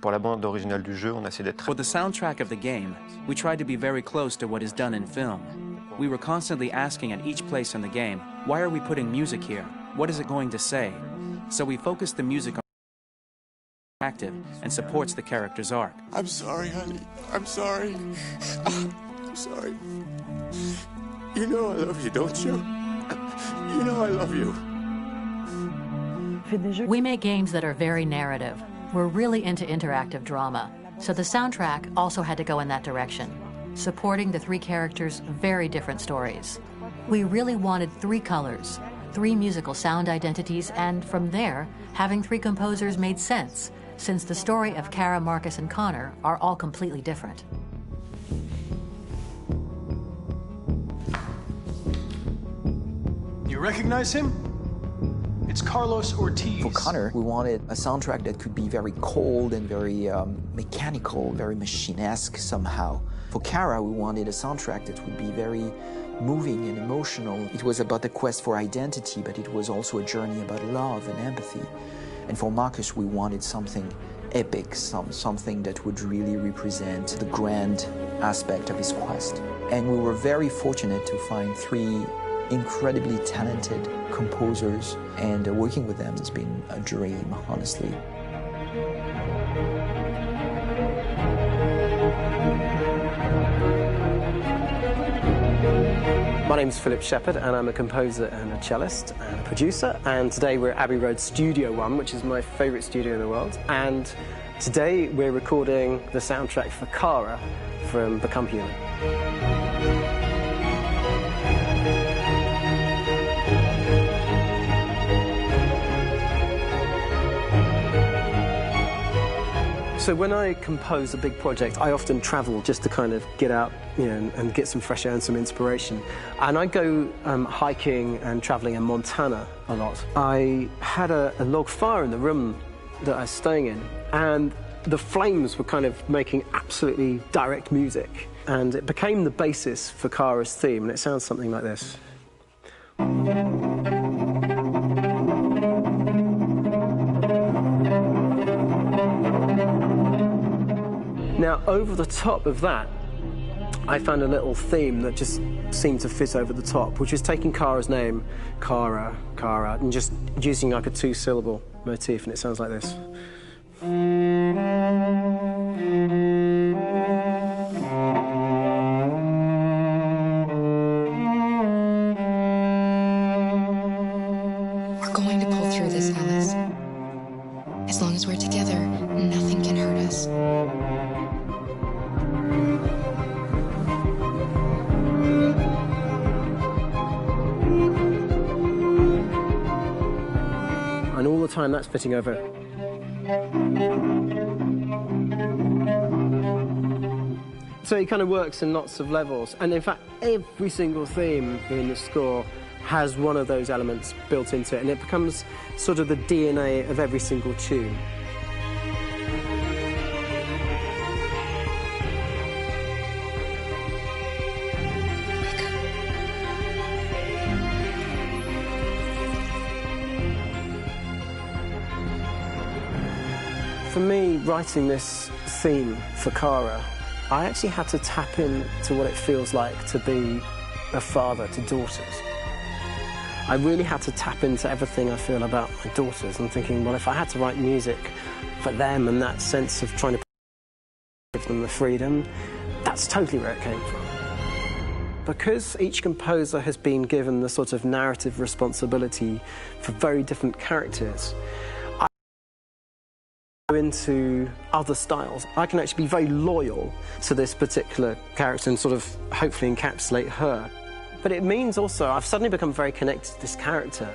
Pour la bande originale du jeu, on a essayé d'être... For the soundtrack of the game, we tried to be very close to what is done in film. We were constantly asking at each place in the game, why are we putting music here? What is it going to say? So we focused the music on active and supports the character's arc. I'm sorry, honey. I'm sorry. I'm sorry. You know I love you, don't you? You know I love you. We make games that are very narrative. We're really into interactive drama, so the soundtrack also had to go in that direction, supporting the three characters' very different stories. We really wanted three colors, three musical sound identities, and from there, having three composers made sense, since the story of Kara, Marcus, and Connor are all completely different. You recognize him? It's Carlos Ortiz. For Connor, we wanted a soundtrack that could be very cold and very mechanical, very machine-esque somehow. For Kara, we wanted a soundtrack that would be very moving and emotional. It was about the quest for identity, but it was also a journey about love and empathy. And for Marcus, we wanted something epic, something that would really represent the grand aspect of his quest. And we were very fortunate to find three incredibly talented composers, and working with them has been a dream, honestly. My name's Philip Shepherd, and I'm a composer and a cellist and a producer, and today we're at Abbey Road Studio One, which is my favourite studio in the world, and today we're recording the soundtrack for Kara from Become Human. So when I compose a big project, I often travel just to kind of get out, and get some fresh air and some inspiration. And I go hiking and traveling in Montana a lot. I had a log fire in the room that I was staying in, and the flames were kind of making absolutely direct music. And it became the basis for Kara's theme, and it sounds something like this. Now, over the top of that, I found a little theme that just seemed to fit over the top, which is taking Kara's name, Kara, Kara, and just using like a two-syllable motif, and it sounds like this. We're going to pull through this, Alice. As long as we're together, nothing can hurt us. And all the time that's fitting over it. So it kind of works in lots of levels. And in fact, every single theme in the score has one of those elements built into it, and it becomes sort of the DNA of every single tune. For me, writing this theme for Kara, I actually had to tap into what it feels like to be a father to daughters. I really had to tap into everything I feel about my daughters and thinking, well, if I had to write music for them and that sense of trying to give them the freedom, that's totally where it came from. Because each composer has been given the sort of narrative responsibility for very different characters, I go into other styles. I can actually be very loyal to this particular character and sort of hopefully encapsulate her. But it means also I've suddenly become very connected to this character.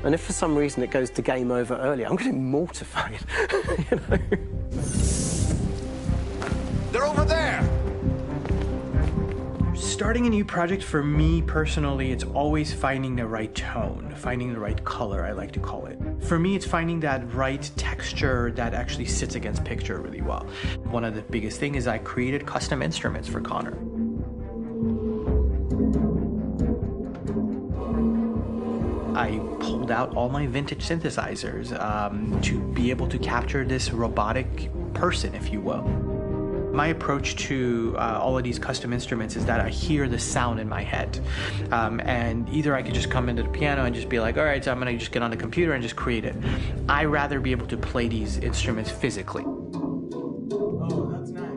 And if for some reason it goes to game over early, I'm getting mortified, you know? They're over there! Starting a new project, for me personally, it's always finding the right tone, finding the right color, I like to call it. For me, it's finding that right texture that actually sits against picture really well. One of the biggest things is I created custom instruments for Connor. I pulled out all my vintage synthesizers to be able to capture this robotic person, if you will. My approach to all of these custom instruments is that I hear the sound in my head. And either I could just come into the piano and just be like, all right, so I'm going to just get on the computer and just create it. I rather be able to play these instruments physically. Oh, that's nice.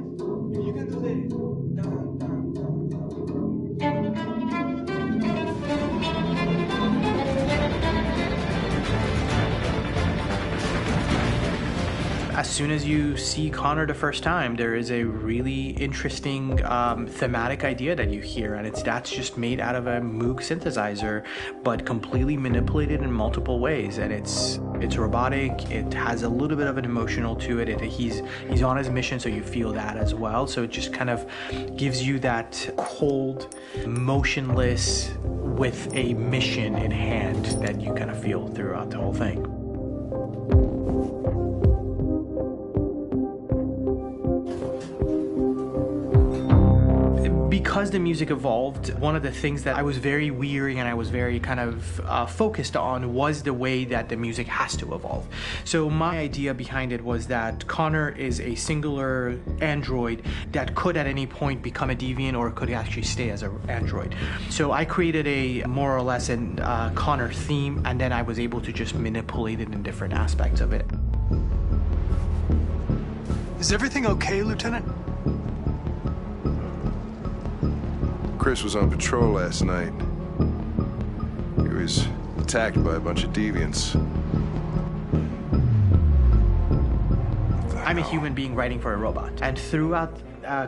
You can do that. As soon as you see Connor the first time, there is a really interesting thematic idea that you hear, and that's just made out of a Moog synthesizer, but completely manipulated in multiple ways. And it's robotic. It has a little bit of an emotional to it. He's on his mission, so you feel that as well. So it just kind of gives you that cold, motionless, with a mission in hand that you kind of feel throughout the whole thing. Because the music evolved, one of the things that I was very weary and I was very kind of focused on was the way that the music has to evolve. So my idea behind it was that Connor is a singular android that could at any point become a deviant or could actually stay as an android. So I created a more or less an Connor theme, and then I was able to just manipulate it in different aspects of it. Is everything okay, Lieutenant? Chris was on patrol last night. He was attacked by a bunch of deviants. I'm a human being writing for a robot, and throughout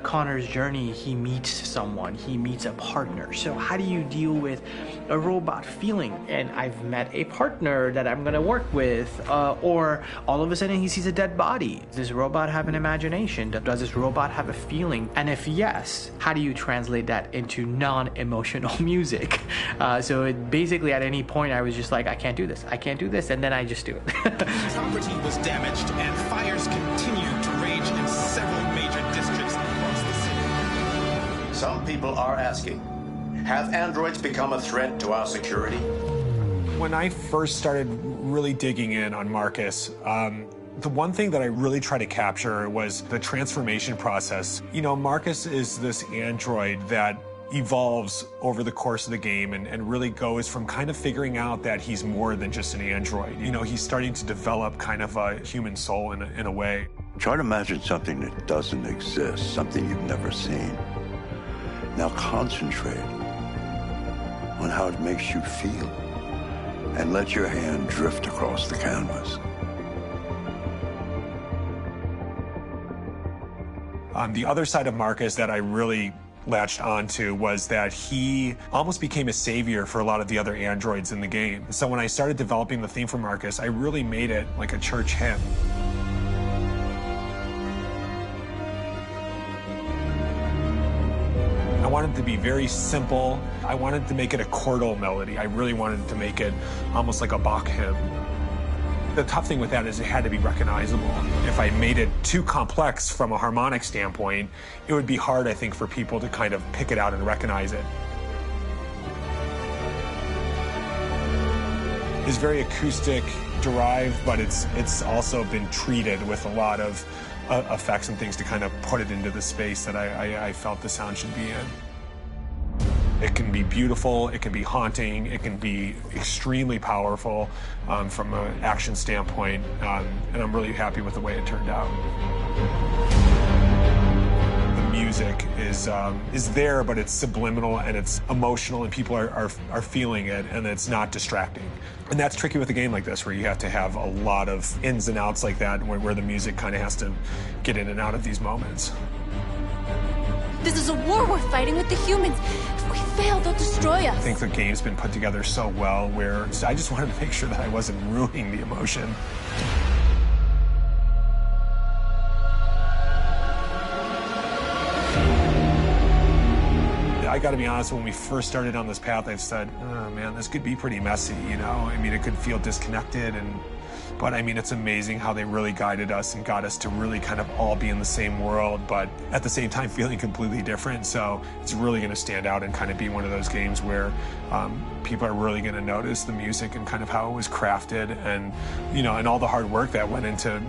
Connor's journey, he meets someone, he meets a partner. So how do you deal with a robot feeling? And I've met a partner that I'm gonna work with, or all of a sudden he sees a dead body. Does this robot have an imagination? Does this robot have a feeling? And if yes, how do you translate that into non-emotional music? So it basically at any point I was just like, I can't do this, and then I just do it. Property was damaged and fires continue to rage in several major districts across the city. Some people are asking, have androids become a threat to our security? When I first started really digging in on Marcus, the one thing that I really tried to capture was the transformation process. You know, Marcus is this android that evolves over the course of the game and really goes from kind of figuring out that he's more than just an android. You know, he's starting to develop kind of a human soul in a way. Try to imagine something that doesn't exist, something you've never seen. Now concentrate on how it makes you feel and let your hand drift across the canvas. The other side of Marcus that I really latched onto was that he almost became a savior for a lot of the other androids in the game. So when I started developing the theme for Marcus, I really made it like a church hymn. I wanted it to be very simple. I wanted to make it a chordal melody. I really wanted to make it almost like a Bach hymn. The tough thing with that is it had to be recognizable. If I made it too complex from a harmonic standpoint, it would be hard, I think, for people to kind of pick it out and recognize it. It's very acoustic derived, but it's also been treated with a lot of effects and things to kind of put it into the space that I felt the sound should be in. It can be beautiful, it can be haunting, it can be extremely powerful from an action standpoint, and I'm really happy with the way it turned out. The music is there, but it's subliminal and it's emotional, and people are feeling it, and it's not distracting. And that's tricky with a game like this, where you have to have a lot of ins and outs like that, where the music kind of has to get in and out of these moments. This is a war we're fighting with the humans. If we fail, they'll destroy us. I think the game's been put together so well where I just wanted to make sure that I wasn't ruining the emotion. I gotta be honest, when we first started on this path, I've said, oh man, this could be pretty messy, you know? I mean, it could feel disconnected, and But I mean, it's amazing how they really guided us and got us to really kind of all be in the same world, but at the same time feeling completely different. So it's really going to stand out and kind of be one of those games where people are really going to notice the music and kind of how it was crafted, and and all the hard work that went into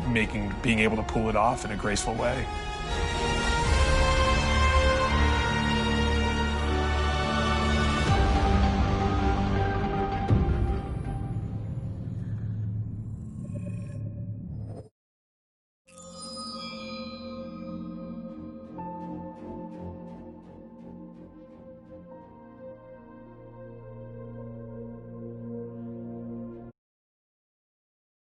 being able to pull it off in a graceful way.